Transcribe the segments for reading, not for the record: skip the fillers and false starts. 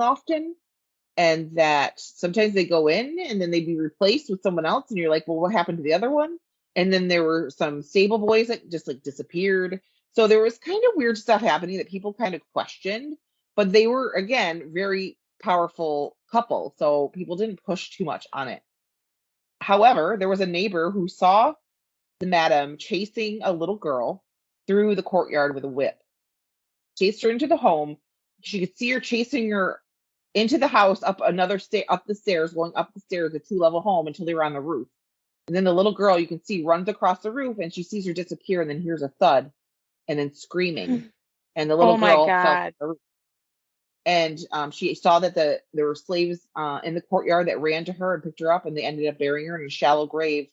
often, and that sometimes they go in and then they'd be replaced with someone else, and you're like, well, what happened to the other one? And then there were some stable boys that just like disappeared. So there was kind of weird stuff happening that people kind of questioned, but they were again very powerful couple, so people didn't push too much on it. However, there was a neighbor who saw the madam chasing a little girl through the courtyard with a whip, chased her into the home. She could see her chasing her into the house, up another up the stairs, going up the stairs, a 2-level home until they were on the roof. And then the little girl, you can see, runs across the roof and she sees her disappear and then hears a thud and then screaming. And the little Oh my girl fell God. from the roof. And she saw that there were slaves in the courtyard that ran to her and picked her up, and they ended up burying her in a shallow grave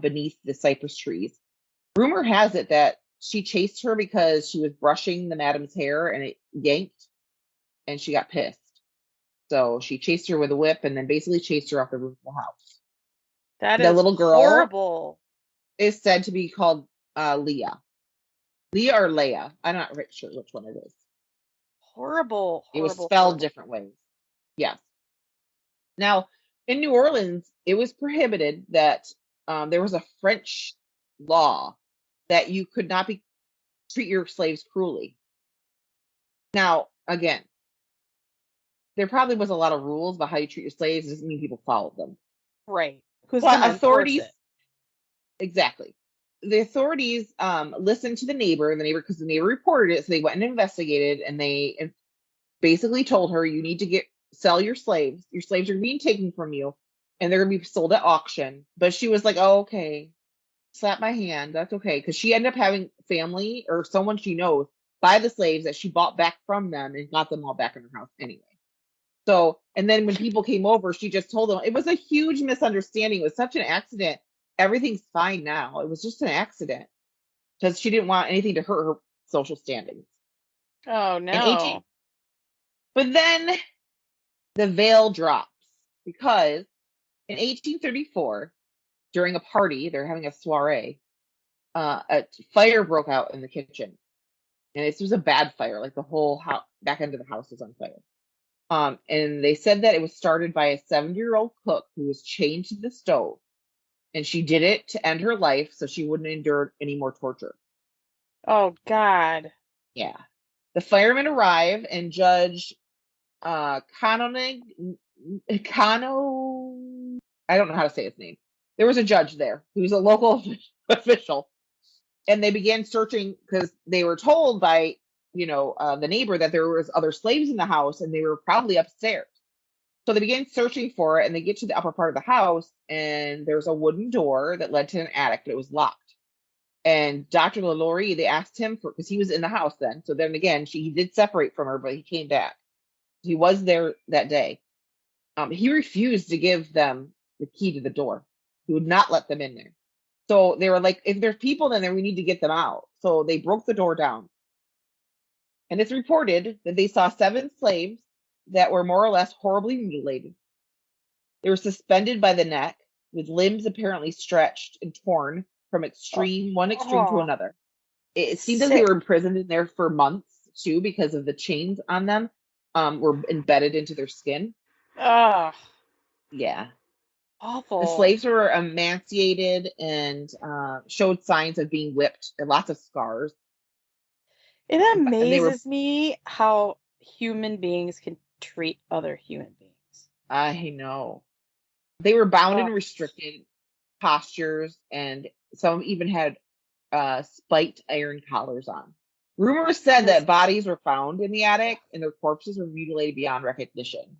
beneath the cypress trees. Rumor has it that she chased her because she was brushing the madam's hair and it yanked, and she got pissed. So she chased her with a whip and then basically chased her off the roof of the house. That The is little girl horrible. is said to be called Leah. Leah or Leia. I'm not right sure which one it is. Horrible, It was horrible, spelled horrible. different ways. Yes. Now, in New Orleans, it was prohibited that there was a French law that you could not treat your slaves cruelly. Now, again, there probably was a lot of rules about how you treat your slaves. It doesn't mean people followed them. Right. Who's But gonna enforce authorities, it? exactly. The authorities listened to the neighbor, because the neighbor reported it, so they went and investigated, and they basically told her, you need to sell your slaves. Your slaves are being taken from you, and they're going to be sold at auction. But she was like, oh, okay, slap my hand. That's okay. Because she ended up having family or someone she knows buy the slaves that she bought back from them and got them all back in her house anyway. So, and then when people came over, she just told them it was a huge misunderstanding. It was such an accident. Everything's fine now. It was just an accident because she didn't want anything to hurt her social standings. Oh In 18, no. but then the veil drops because in 1834, during a party, they're having a soiree, a fire broke out in the kitchen. And this was a bad fire, like the whole house, back end of the house was on fire. And they said that it was started by a 70-year-old cook who was chained to the stove. And she did it to end her life so she wouldn't endure any more torture. Oh God. Yeah. The firemen arrive and Judge Canonig, Cano, I don't know how to say his name. There was a judge there who's a local official, and they began searching because they were told by the neighbor that there was other slaves in the house and they were probably upstairs. So they began searching for it, and they get to the upper part of the house, and there's a wooden door that led to an attic, but it was locked. And Dr. LaLaurie, they asked him for, because he was in the house then. So then again, he did separate from her, but he came back. He was there that day. He refused to give them the key to the door. He would not let them in there. So they were like, if there's people in there, we need to get them out. So they broke the door down. And it's reported that they saw 7 slaves that were more or less horribly mutilated. They were suspended by the neck, with limbs apparently stretched and torn from Oh, one extreme to oh, another. It seemed as they sick. were imprisoned in there for months too, because of the chains on them were embedded into their skin. Ugh, Yeah. The awful. slaves were emaciated and showed signs of being whipped and lots of scars. It And they were, amazes me how human beings can treat other human beings. I know, they were bound Oh, in restricted postures, and some even had spiked iron collars on. Rumors that said is that bodies were found in the attic and their corpses were mutilated beyond recognition.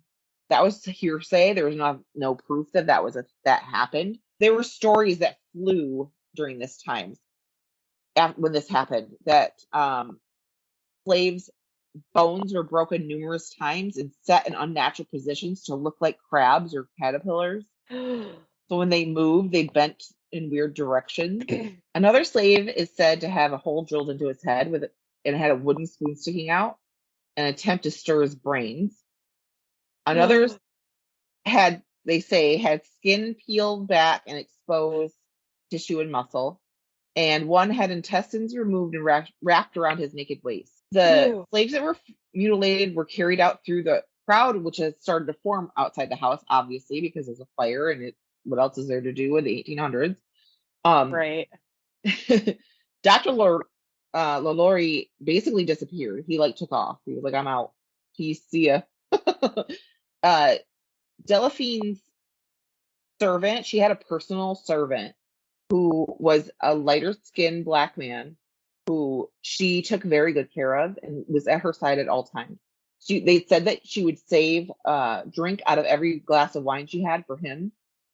That was hearsay. There was no proof that that happened. There were stories that flew during this time when this happened, that slaves' bones were broken numerous times and set in unnatural positions to look like crabs or caterpillars. So when they moved, they bent in weird directions. Another slave is said to have a hole drilled into his head and had a wooden spoon sticking out, an attempt to stir his brains. Another they say, had skin peeled back and exposed tissue and muscle. And one had intestines removed and wrapped around his naked waist. The Ew. slaves that were mutilated were carried out through the crowd, which has started to form outside the house, obviously, because there's a fire and what else is there to do in the 1800s? Um, Right. Dr. LaLaurie basically disappeared. He like took off. He was like, I'm out. Peace, see ya. uh, Delphine's servant, she had a personal servant who was a lighter skinned black man who she took very good care of and was at her side at all times. They said that she would save drink out of every glass of wine she had for him,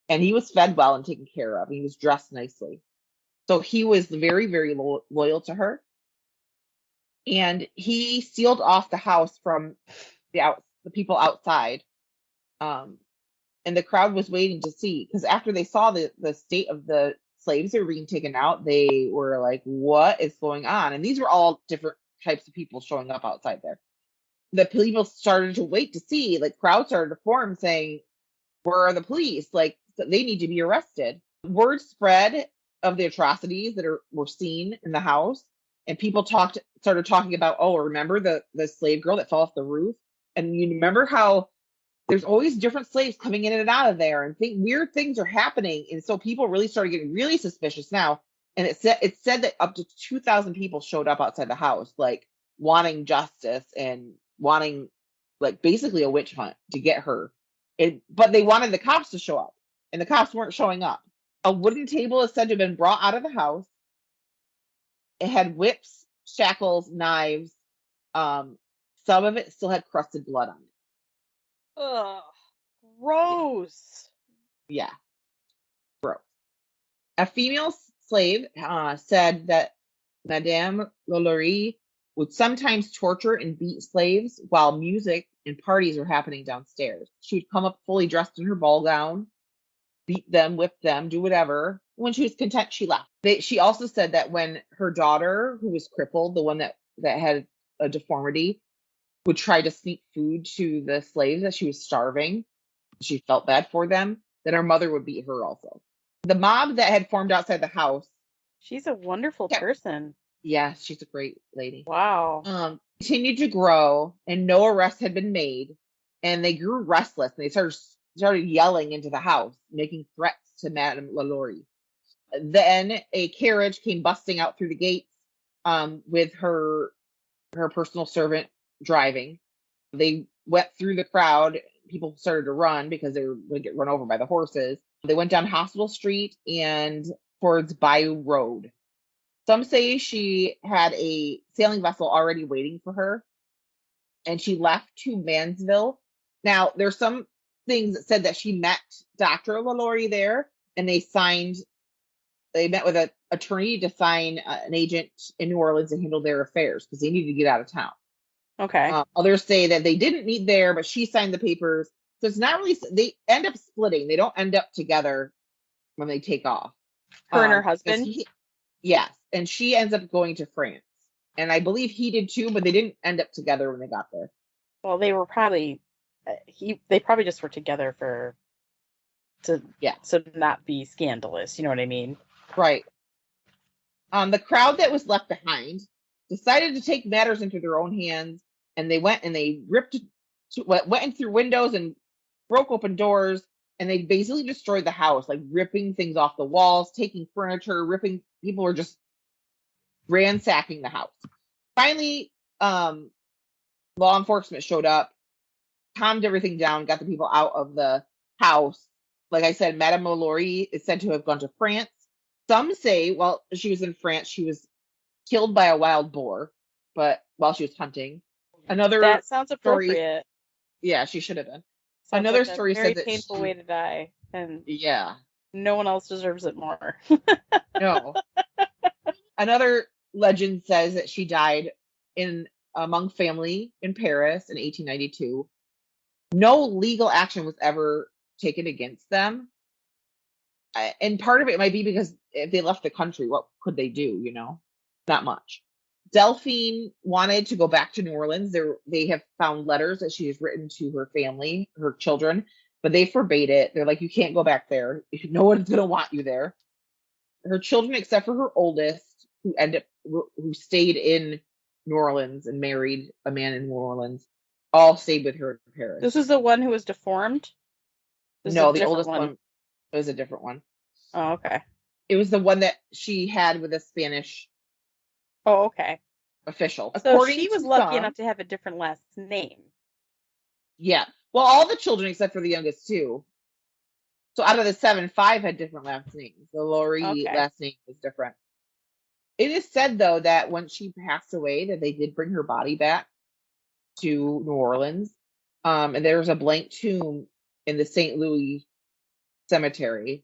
and he was fed well and taken care of. He was dressed nicely, so he was very, very loyal to her. And he sealed off the house from the people outside. And the crowd was waiting to see, because after they saw the state of the slaves that were being taken out, they were like, what is going on? And these were all different types of people showing up outside there. The people started to wait to see, like crowds started to form saying, where are the police? Like, they need to be arrested. Word spread of the atrocities that were seen in the house, and people started talking about, oh, remember the slave girl that fell off the roof? And you remember how there's always different slaves coming in and out of there, and weird things are happening. And so people really started getting really suspicious now. And it said that up to 2,000 people showed up outside the house, like wanting justice and wanting, like, basically a witch hunt to get her. But they wanted the cops to show up, and the cops weren't showing up. A wooden table is said to have been brought out of the house. It had whips, shackles, knives. Some of it still had crusted blood on it. Ugh. Gross. Yeah, gross. A female slave said that Madame LaLaurie would sometimes torture and beat slaves while music and parties were happening downstairs. She would come up fully dressed in her ball gown, beat them, whip them, do whatever. When she was content, she left. She also said that when her daughter, who was crippled, the one that had a deformity, would try to sneak food to the slaves as she was starving, she felt bad for them, then her mother would beat her also. The mob that had formed outside the house. She's a wonderful person. Yeah, she's a great lady. Wow. Continued to grow, and no arrests had been made, and they grew restless, and they started yelling into the house, making threats to Madame LaLaurie. Then a carriage came busting out through the gates, with her personal servant driving. They went through the crowd. People started to run because they were going to get run over by the horses. They went down Hospital Street and towards Bayou Road. Some say she had a sailing vessel already waiting for her, and she left to Mansville. Now, there's some things that said that she met Dr. LaLaurie there, and they met with an attorney to sign an agent in New Orleans to handle their affairs because they needed to get out of town. Okay. Others say that they didn't meet there, but she signed the papers. So it's not really, they end up splitting. They don't end up together when they take off. Her and her husband? Yes. And she ends up going to France. And I believe he did too, but they didn't end up together when they got there. Well, they were probably, they probably just were together to not be scandalous. You know what I mean? Right. The crowd that was left behind decided to take matters into their own hands, and they went and they went in through windows and broke open doors, and they basically destroyed the house, like ripping things off the walls, taking furniture, people were just ransacking the house. Finally, law enforcement showed up, calmed everything down, got the people out of the house. Like I said, Madame LaLaurie is said to have gone to France. Some say, while she was in France, she was killed by a wild boar, but while she was hunting. That sounds appropriate. Yeah, she should have been. Sounds Another like story a very said that painful way to die, and yeah, no one else deserves it more. no. Another legend says that she died among family in Paris in 1892. No legal action was ever taken against them. And part of it might be because if they left the country, what could they do? Not much. Delphine wanted to go back to New Orleans. They have found letters that she has written to her family, her children, but they forbade it. They're like, you can't go back there. No one's going to want you there. Her children, except for her oldest, who stayed in New Orleans and married a man in New Orleans, all stayed with her in Paris. This is the one who was deformed? No, the oldest one was a different one. Oh, okay. It was the one that she had with a Spanish official. So she was lucky enough to have a different last name. Yeah. Well, all the children except for the youngest two. So out of the 7, 5 had different last names. The LaLaurie last name was different. It is said, though, that when she passed away, that they did bring her body back to New Orleans. And there's a blank tomb in the St. Louis Cemetery,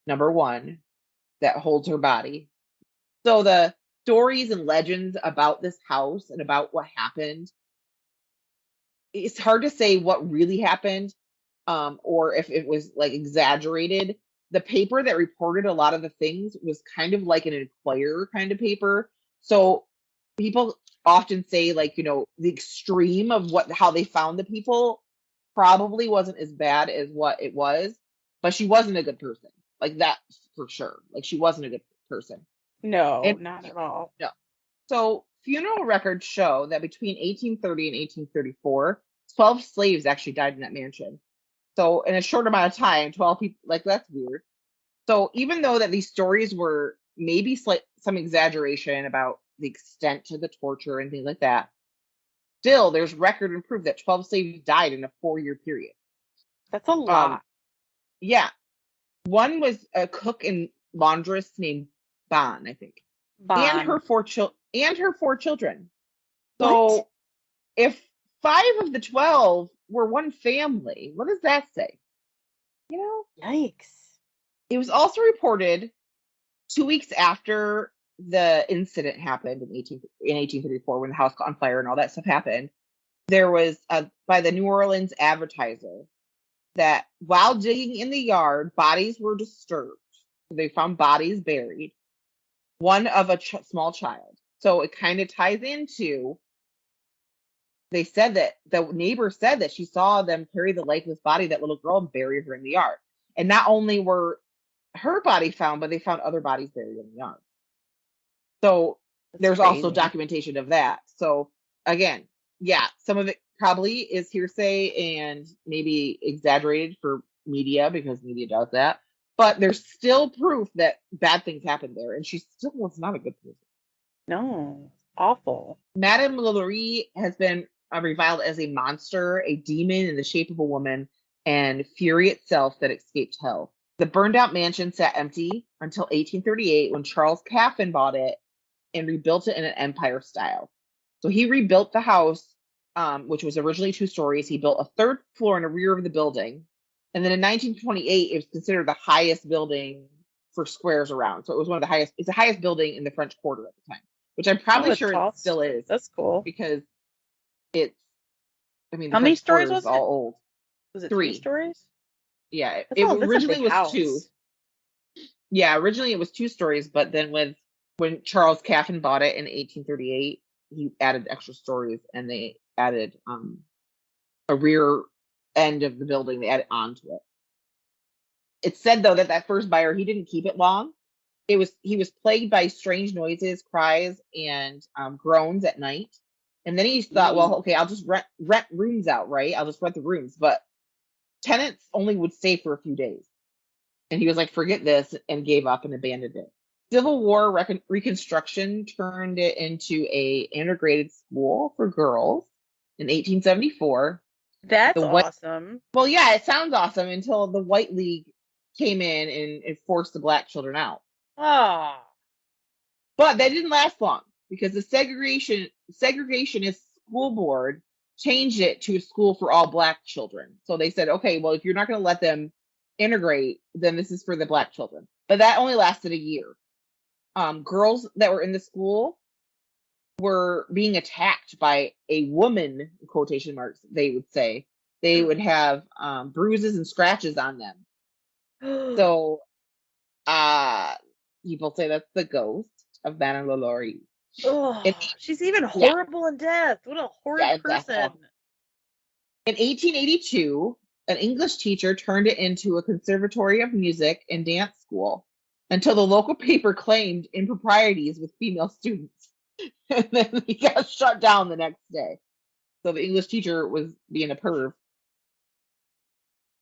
number 1, that holds her body. So the stories and legends about this house and about what happened, it's hard to say what really happened, or if it was like exaggerated. The paper that reported a lot of the things was kind of like an Inquirer kind of paper. So people often say, like, you know, the extreme of how they found the people probably wasn't as bad as what it was, but she wasn't a good person. Like, that for sure. Like, she wasn't a good person. No, not at all. No. So funeral records show that between 1830 and 1834, 12 slaves actually died in that mansion. So in a short amount of time, 12 people, like, that's weird. So even though that these stories were maybe some exaggeration about the extent of the torture and things like that, still there's record and proof that 12 slaves died in a 4-year period. That's a lot. Yeah. One was a cook and laundress named Bon, I think. Bon. And her 4 children. So what? If 5 of the 12 were one family, what does that say? You know? Yikes. It was also reported 2 weeks after the incident happened in 1834, when the house caught on fire and all that stuff happened. There was by the New Orleans Advertiser that while digging in the yard, bodies were disturbed. They found bodies buried, one of a small child. So it kind of ties into, they said that the neighbor said that she saw them carry the lifeless body, that little girl, and bury her in the yard. And not only were her body found, but they found other bodies buried in the yard. So there's also documentation of that. So again, yeah, some of it probably is hearsay and maybe exaggerated for media, because media does that. But there's still proof that bad things happened there, and she still was not a good person. No, awful. Madame LaLaurie has been reviled as a monster, a demon in the shape of a woman, and fury itself that escaped hell. The burned-out mansion sat empty until 1838, when Charles Caffin bought it and rebuilt it in an empire style. So he rebuilt the house, which was originally 2 stories. He built a 3rd floor in the rear of the building. And then in 1928, it was considered the highest building for squares around. So it was one of the highest. It's the highest building in the French Quarter at the time, which I'm probably sure it still is. That's cool. Because it's, I mean, how many stories was it? All old. Was it 3 stories? Yeah, it originally was house. 2. Yeah, originally it was 2 stories, but then when Charles Caffin bought it in 1838, he added extra stories, and they added a rear end of the building. They added onto it. It's said, though, that first buyer, he didn't keep it long. He was plagued by strange noises, cries, and groans at night. And then he thought, well, okay, I'll just rent rooms out, right? I'll just rent the rooms. But tenants only would stay for a few days. And he was like, forget this, and gave up and abandoned it. Civil War Reconstruction turned it into a integrated school for girls in 1874. That's awesome. Well, yeah, it sounds awesome until the White League came in and forced the black children out. Ah. But that didn't last long, because the segregationist school board changed it to a school for all black children. So they said, okay, well, if you're not going to let them integrate, then this is for the black children. But that only lasted a year. Girls that were in the school were being attacked by a woman, in quotation marks, they would say. They would have bruises and scratches on them. So people say that's the ghost of Madame LaLaurie. She's even horrible in death. What a horrid person. In 1882, an English teacher turned it into a conservatory of music and dance school, until the local paper claimed improprieties with female students. And then he got shut down the next day. So the English teacher was being a perv.